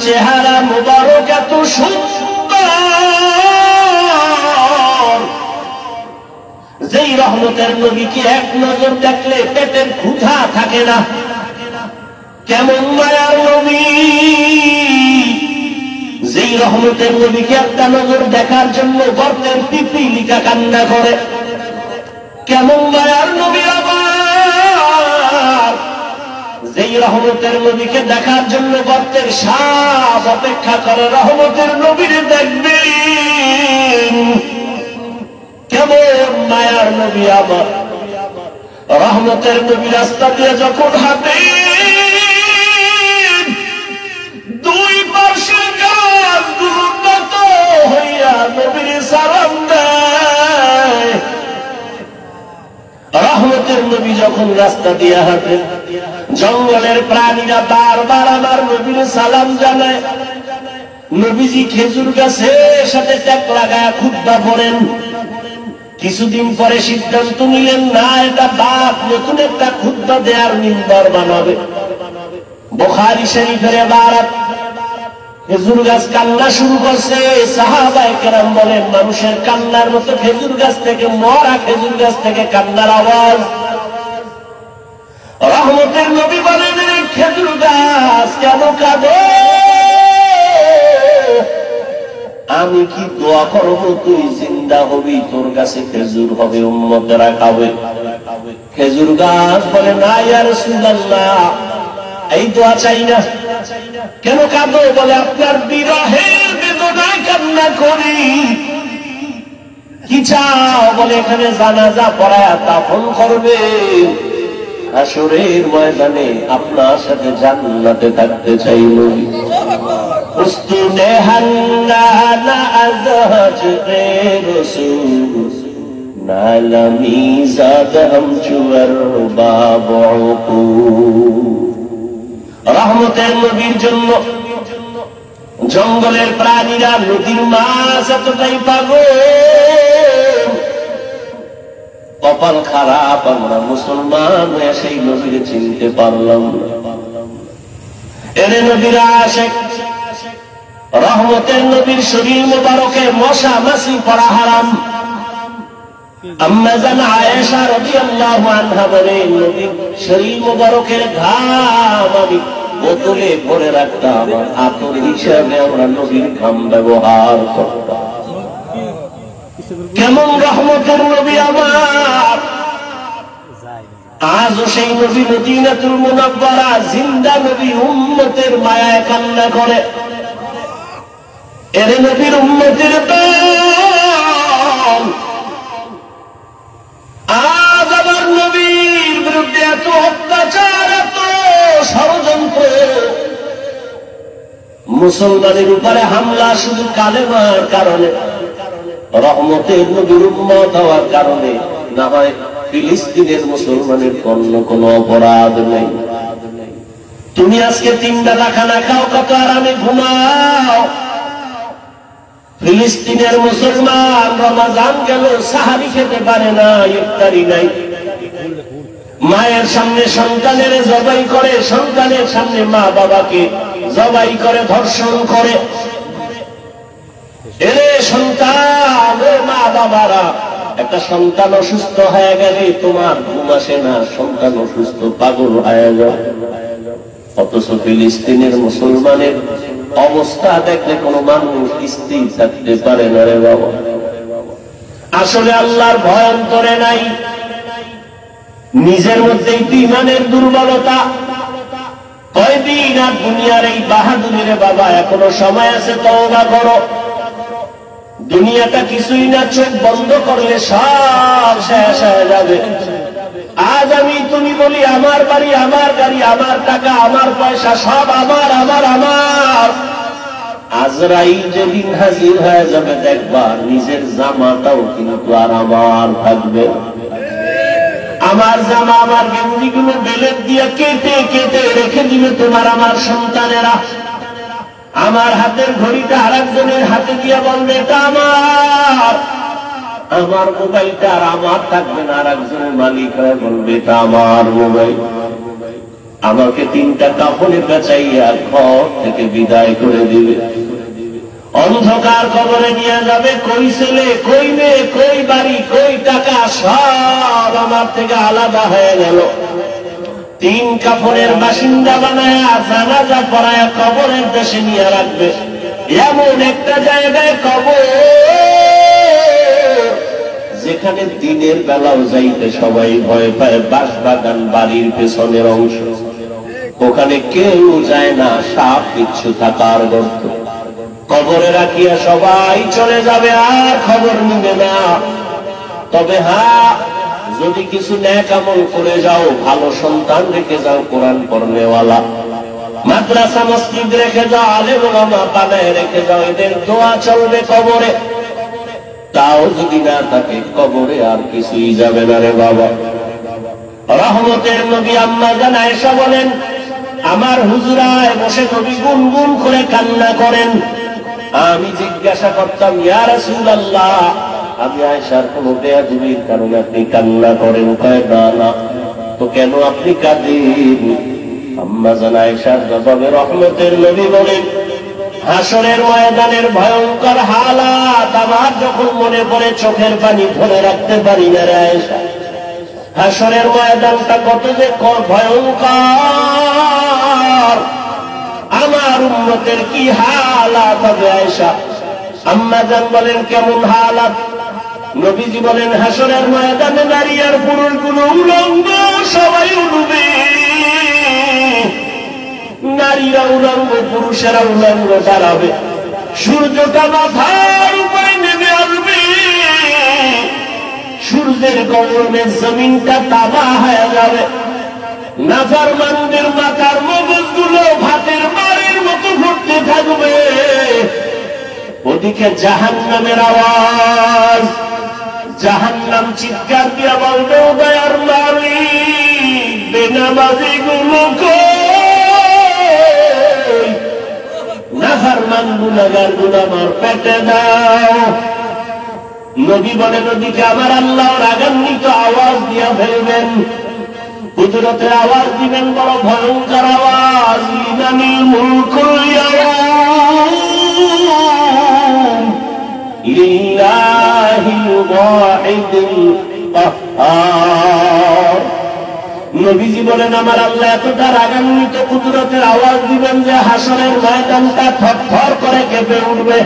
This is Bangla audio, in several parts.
চেহারা মুবারক এত সুন্দর, যেই রহমতের নবীকে এক নজর দেখলে পেটের ক্ষুধা থাকে না। কেমন মায়ার নবী, যেই রহমতের নবীকে একটা নজর দেখার জন্য গর্তের পিপিলিকা কান্না করে। কেমন মায়ার নবী আবার, যেই রহমতের নবীকে দেখার জন্য গর্তের সাপ অপেক্ষা করে রহমতের নবীরে দেখবেন। কেমন মায়ার নবী আবার, রহমতের নবী রাস্তা দিয়ে যখন হাঁটে দুই পাশে গাছগুলো নত হইয়া নবীর সালাম দেয়। রহমতের নবী যখন রাস্তা দিয়ে হাঁটেন জঙ্গলের প্রাণীরা বারবার আমার নবীর সালাম জানায়। নবীজি খেজুর গাছের সাথে ট্যাক লাগায় খুতবা পড়েন। কিছুদিন পরে সিদ্ধান্ত নিলেন না, এটা বাপ নতুন একটা খুতবা দেয়ার মিম্বর বানাবে। বুখারী শরীফের ইবারত, খেজুর গাছ কান্না শুরু করছে। সাহাবায়ে কেরাম বলেন মানুষের কান্নার মতো খেজুর গাছ থেকে, মরা খেজুর গাছ থেকে কান্নার আওয়াজ। রহমতের নবী বলেন খেজুর গাছ কেন কাঁদে? আমি কি দোয়া করবো তুই জিন্দা হবি, তোর কাছে খেজুর হবে, উম্মতেরা খাবে। খেজুর গাছ বলে না ইয়া রাসূলুল্লাহ, এই দোয়া চাই না। কেন কাঁদো? বলে আপনার বিরহের বেদনায় কান্না করি। কি চাও? বলে এখানে জানাজা পড়ায়া দাফন করবে, হাসরের ময়দানে আপনার সাথে জান্নাতে থাকতে চাই। নবী উস্তুনে হান্নানা আজহাজ রে রাসূল নালামি জাদ হাম চুয়ার বাবুকু। রহমতের নবীর জন্য জঙ্গলের প্রাণীরা, নদীর মাছ এতটাই পাগল। কপাল খারাপ, আমরা মুসলমান হয়ে সেই নবীরে চিনতে পারলাম না। এরে নবীর আশিক, রহমতের নবীর শরীর মোবারকে মশা মাছি পড়া হারাম। আম্মা জান আয়েশা রাদিয়াল্লাহু আনহা বলেন নবীর শরীর মোবারকের ঘাম আমি বোতলে ভরে রাখতাম, আতর হিসাবে আমরা নবীর ঘাম ব্যবহার করতাম। কেমন রহমতের নবী আমার, আজও সেই নবী মদিনাতুল মুনাওয়ারা জিন্দা নবী, উম্মতের মায়ায় কান্না করে। এর নবীর উম্মতের দল আজ আমার নবীর বিরুদ্ধে এত অত্যাচার, এত ষড়যন্ত্র, মুসলমানের উপরে হামলা শুধু কালেমার কারণে, রহমতের নবীর উম্মত হওয়ার কারণে না হয় ফিলিস্তিনের মুসলমানের অন্য কোন অপরাধ নেই। তুমি আজকে 3 বেলা খানা খাও, কত আরামে ঘুমাও। ফিলিস্তিনের মুসলমান রমজান গেল সাহারি খেতে পারে না, ইফতারি নাই। মায়ের সামনে সন্তানের জবাই করে, সন্তানের সামনে মা বাবাকে জবাই করে, ধর্ষণ করে। এরে সন্তান, মা বাবারা, একটা সন্তান অসুস্থ হয়ে গেলে তোমার ঘুম আসে না, সন্তান অসুস্থ পাগল হয়ে যায়। অথচ ফিলিস্তিনের মুসলমানের অবস্থা দেখলে কোন মানুষ স্থির থাকতে পারে না রে বাবা। আসলে আল্লাহর ভয় অন্তরে নাই, নিজের মধ্যেই ঈমানের দুর্বলতা। কয়দিন আর দুনিয়ার এই বাহাদুরি রে বাবা, এখনো সময় আছে, তওবা করো। দুনিয়াটা কিছুই না, চোখ বন্ধ করলে সব শেষ হয়ে যাবে। আজ আমি তুমি বলি আমার বাড়ি, আমার গাড়ি, আমার টাকা, আমার পয়সা, সব আমার আমার আমার। আজরাইল যেদিন হাজির হয়ে যাবে দেখবা নিজের জামাটাও কিন্তু আর আমার থাকবে। আমার জামা, আমার গেঞ্জিগুলো বেলেট দিয়ে কেটে কেটে রেখে দিবে তোমার আমার সন্তানেরা। আমার হাতের ঘড়িটা আরেকজনের হাতে দিয়ে বলবে এটা আমার। আমার মোবাইলটা আর আমার থাকবে না, আরেকজনের মালিক হয়ে বলবে এটা আমার মোবাইল। আমাকে 3টা কাফনে পেঁচাইয়া ঘর থেকে বিদায় করে দিবে। অন্ধকার কবরে নিয়ে যাবে। কই ছেলে, কই মেয়ে, কই বাড়ি, কই টাকা, সব আমার থেকে আলাদা হয়ে গেল। 3 কাফনের বাসিন্দা বানায় জানাজা পড়ায় কবরের দেশে নিয়ে রাখবে। এমন একটা জায়গায় কবর যেখানে দিনের বেলাও যাইতে সবাই ভয় পায়। বাঁশবাগান বাড়ির পেছনের অংশ, ওখানে কেউ যায় না, সাপ বিচ্ছু থাকার গর্ত। কবরে রাখিয়া সবাই চলে যাবে, আর খবর নিবে না। তবে হ্যাঁ, যদি কিছু নেক আমল করে যাও, ভালো সন্তান রেখে যাও, কোরআন পড়নেওয়ালা, মাদ্রাসা মসজিদ রেখে যাও, আলেম ওলামা বানায় রেখে যাও, এদের দোয়া চলবে কবরে। তাও যদি না থাকে, কবরে আর কিছুই যাবে না রে বাবা। রহমতের নবী আম্মা জান আয়েশা বলেন, আমার হুজরায় বসে নবী গুনগুন করে কান্না করেন। আমি জিজ্ঞাসা করতাম, ইয়া রাসূলুল্লাহ, আমি আয়েশার কোন বেয়াদবির কারণে আপনি কান্না করেন? কয় না না, তো কেন আপনি কাঁদেন? আম্মা জান আয়েশার জবাবে রহমতের নবী বলেন, হাসরের ময়দানের ভয়ঙ্কর হালাত আমার যখন মনে পড়ে, চোখের পানি ধরে রাখতে পারি না রে আয়েশা। হাসরের ময়দানটা কত যে ভয়ঙ্কর, আমার উম্মতের কি হালাত হবে আয়েশা। আম্মা জান বলেন, কেমন হালাত? নবীজি বলেন, হাসরের ময়দানে নারী আর পুরুষগুলো উলঙ্গ, সবাই উলুবে। নারীরা উলঙ্গ, পুরুষেরা উলঙ্গ দাঁড়াবে। সূর্যটা মাথার উপরে নেমে আসবে, সূর্যের গরমে জমিনটা তামা হয়ে যাবে। নাফরমানদের মাথার মগজগুলো ভাতের মারের মতো ফুটতে থাকবে। ওদিকে জাহান্নামের আওয়াজ, জাহান্নাম চিৎকার দিয়া বলবে, ও দয়ার মালিক, বেনামাজি গুলো কই, নাফরমান গুনাহগার গুলো আমার পেটে দাও। নবী বলেন, ওদিকে আমার আল্লাহ রাগান্বিত আওয়াজ দিয়া ফেলবেন, কুদরতের আওয়াজ দিবেন, বড় ভয়ঙ্কর আওয়াজ, লিমানিল মুলকুল ইয়াউম লিল্লাহিল ওয়াহিদিল কাহ্হার। নবীজি বলেন, আমার আল্লাহ এতটা রাগান্বিত কুদরতের আওয়াজ দিবেন যে হাসরের ময়দানটা থরথর করে কেঁপে উঠবে।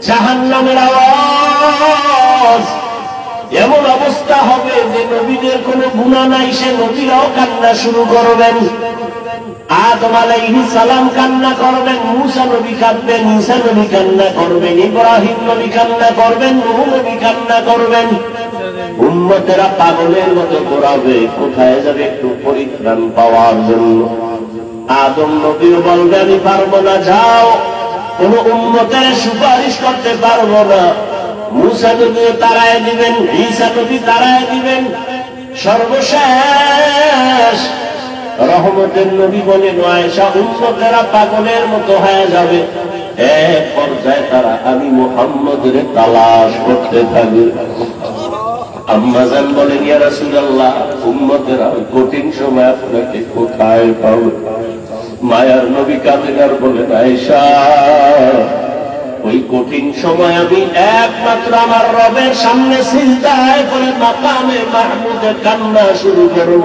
জাহান্নামের আওয়াজ, এমন অবস্থা হবে যে নবীদের কোনো গুনাহ নাই, সে নবীরাও কান্না শুরু করবেন। আদম আলাইহিস সালাম কান্না করবেন, মূসা নবী কাঁদবেন, ঈসা নবী কান্না করবেন, ইব্রাহিম নবী কান্না করবেন, নূহ নবী কান্না করবেন। উম্মতেরা পাগলের মতো দৌড়াবে, কোথায় যাবে একটু পরিত্রাণ পাওয়ার জন্য। আদম নবীও বলবে, আমি পারবো না, যাও, কোন উম্মতের সুপারিশ করতে পারবো না। মূসা নবীও তাড়ায় দিবেন, ঈসা নবী তাড়ায় দিবেন। সর্বশেষ রহমতের নবী বলেন, আয়েশা, উম্মতেরা পাগলের মতো হয়ে যাবে। এক পর্যায়ে তারা আমি মুহাম্মদের তালাশ করতে থাকবে। আম্মা জান বলেন, ইয়া রাসূলুল্লাহ, উম্মতেরা কঠিন সময় আপনাকে কোথায় পাবে? মায়ার নবী কাঁদেন আর বলেন, আয়েশা, ওই কঠিন সময় আমি একমাত্র আমার রবের সামনে সিজদায় পড়ে মাকামে মাহমুদে কান্না শুরু করব।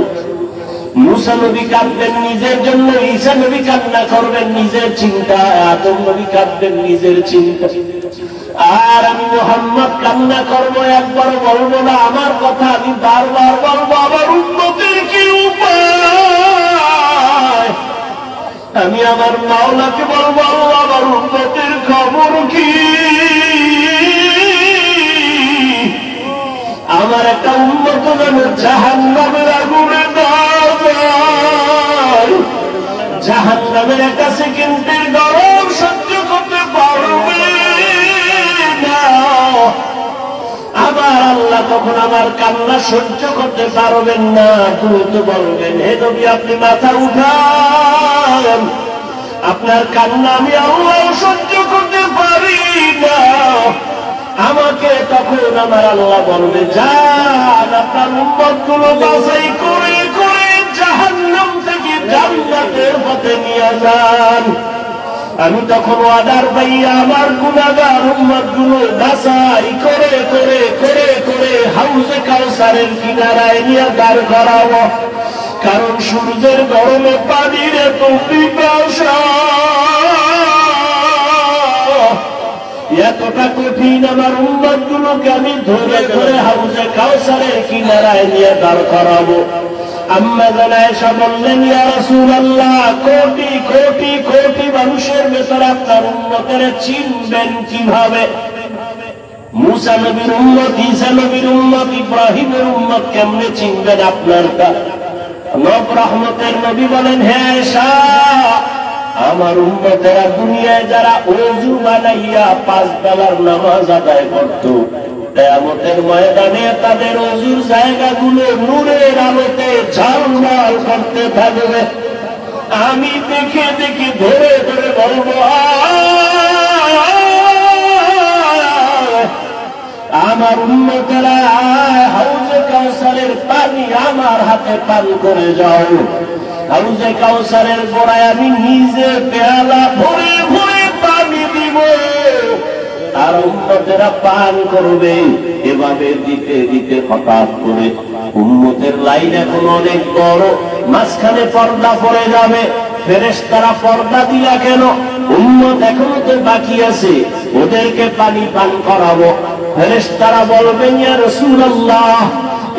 মূসা নবী কাঁদবেন নিজের জন্য, ঈসা নবী কান্না করবেন নিজের চিন্তা, আদম নবী কাঁদবেন নিজের চিন্তা, আর আমি মুহাম্মদ কান্না করব, একবার বলবো না আমার কথা, আমি বারবার বলবো, আমার উম্মতের কি উপায়? আমি আমার মাওলাকে বলবো, আমার উম্মতের খবর কি? আমার একটা উম্মত যেন জাহান্নামের আগুনে না যায়, জাহান্নামের একটা সেকেন্ডের গরম সহ্য করতে পারবে না। আমার আল্লাহ তখন আমার কান্না সহ্য করতে পারবেন না, তুমি তো বলবেন, হে নবী, আপনি মাথা উঠান, আপনার কান্না আমি আল্লাহ সহ্য করতে পারি না। আমাকে তখন আমার আল্লাহ বলবে, যান, আপনার উম্মতগুলো বাছাই করে করে জাহান্নাম থেকে জান্নাতের পথে নিয়ে যান। আমি তখন অর্ডার পাইয়া আমার গুনাহগার উম্মতগুলো বাছাই করে করে করে করে হাউজে কাউসারের কিনারায় নিয়ে দাঁড় করাবো। কারণ সূর্যের গরমে পানির এত পিপাসা, এতটা কঠিন, আমার উম্মতগুলোকে আমি ধরে ধরে হাউজে কাউসারের কিনারায় নিয়ে দাঁড় করাবো। আম্মা জান আয়েশা বললেন, ইয়া রাসূলুল্লাহ, কোটি কোটি কোটি মানুষের ভেতরে আপনার উম্মতের চিনবেন কিভাবে? মুসা নবীর উম্মত, ঈসা নবীর উম্মত, ইব্রাহিমের উম্মত কেমনে চিনবেন আপনারটা? নব রহমতের নবী বলেন, হে আয়েশা, আমার উম্মতেরা দুনিয়ায় যারা ওযু বানাইয়া 5 বেলার নামাজ আদায় করত, কিয়ামতের ময়দানে তাদের ওযুর জায়গাগুলো নূরের আলোতে ঝলমল করতে থাকবে। আমি দেখে দেখে ধরে ধরে বলবো, আমার উম্মতেরা হাউজে কাউসারের পানি আমার হাতে পান করে যাও। হাউজে কাউসারের গোড়ায় আমি নিজে পেয়ালা ভরে ভরে পানি দিব, আর উম্মতেরা পান করবে। এভাবে দিতে দিতে হঠাৎ করে উম্মতের লাইন এখন অনেক বড়, মাঝখানে পর্দা পড়ে যাবে। ফেরেশতারা পর্দা দিলা কেন? উম্মত এখনো তো বাকি আছে, ওদেরকে পানি পান করাবো। ফেরেশতারা বলবেন, ইয়া রাসূলুল্লাহ,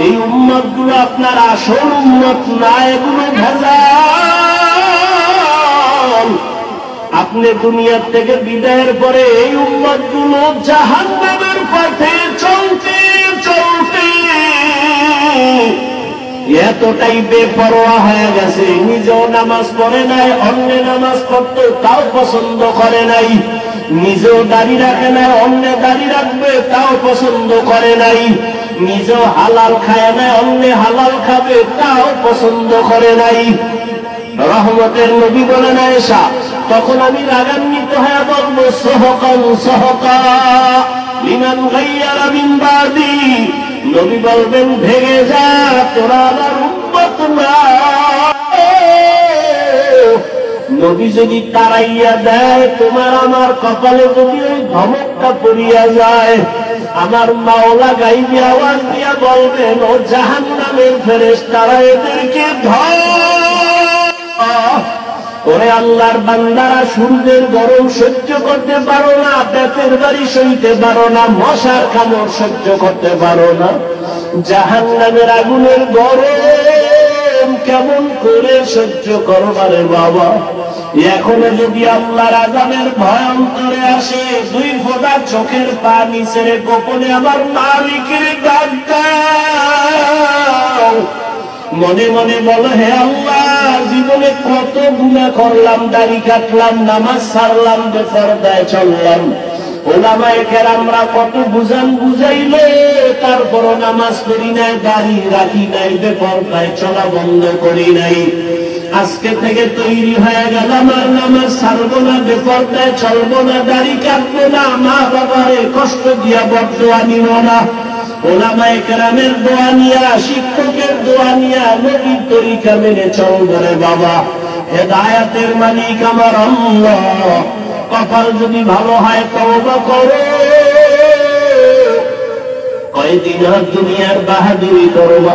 এই উম্মতগুলো আপনার আসল উম্মত না, এগুলো ভেজাল। আপনি দুনিয়ার থেকে বিদায়ের পরে এই উম্মতগুলো জাহান্নামের পথে চলতে চলতে এতটাই বেপরোয়া হয়ে গেছে, নিজেও নামাজ পড়ে নাই, অন্য নামাজ পড়তে তাও পছন্দ করে নাই, নিজেও দাড়ি রাখে নাই, অন্য দাড়ি রাখবে তাও পছন্দ করে নাই, নিজেও হালাল খায় নাই, অন্য হালাল খাবে তাও পছন্দ করে নাই। রহমতের নবী বলেন, আয়েশা, তখন আমি রাগান্বিত হয়ে বলবো, সহকান সহকা লিমান গায়্যারা মিন বাদি। নবী বলবেন, ভেঙে যা, তোরা আমার উম্মত না। নবী যদি তাড়াইয়া দেয়, তোমার আমার কপালে যদি ওই ধমকটা পড়িয়া যায়, আমার মাওলা গাইবি আওয়াজ দিয়া বলবেন, ও জাহান্নামের ফেরেশতারা, এদেরকে ধর। ওরে আল্লাহর বান্দারা, সূর্যের গরম সহ্য করতে পারো না, পেটের বাড়ি সইতে পারো না, মশার কামড় সহ্য করতে পারো না, জাহান্নামের আগুনের গরম কেমন করে সহ্য করবারে বাবা? এখনো যদি আল্লাহর আযাবের ভয় অন্তরে আসে, 2 ফোঁটা চোখের পানি ছেড়ে গোপনে আমার মালিকের ডাক দাও। মনে মনে বলো, হে আল্লাহ, জীবনে কত গুনাহ করলাম, দাড়ি কাটলাম, নামাজ ছাড়লাম, বেপরদায় চললাম, ওলামায়ে কেরামরা কত বুঝান বুঝাইলে, তারপরও নামাজ পড়ি নাই, দাড়ি রাখি নাই, বেপরদায় চলা বন্ধ করি নাই। আজকে থেকে তৈরি হয়ে গেলাম, আর নামাজ ছাড়বো না, বেপরদায় চলবো না, দাড়ি কাটবো না, মা বাবারে কষ্ট দিয়া বদদোয়া নিব না। ওলামায়ে কেরামের দোয়া নিয়া, শিক্ষকের দোয়া নিয়া, নবীর তরিকা মেনে চলবো রে বাবা। হেদায়েতের মালিক আমার আল্লাহ। কপাল যদি ভালো হয় তওবা করো, কয়দিন আর দুনিয়ার বাহাদুরি করবা।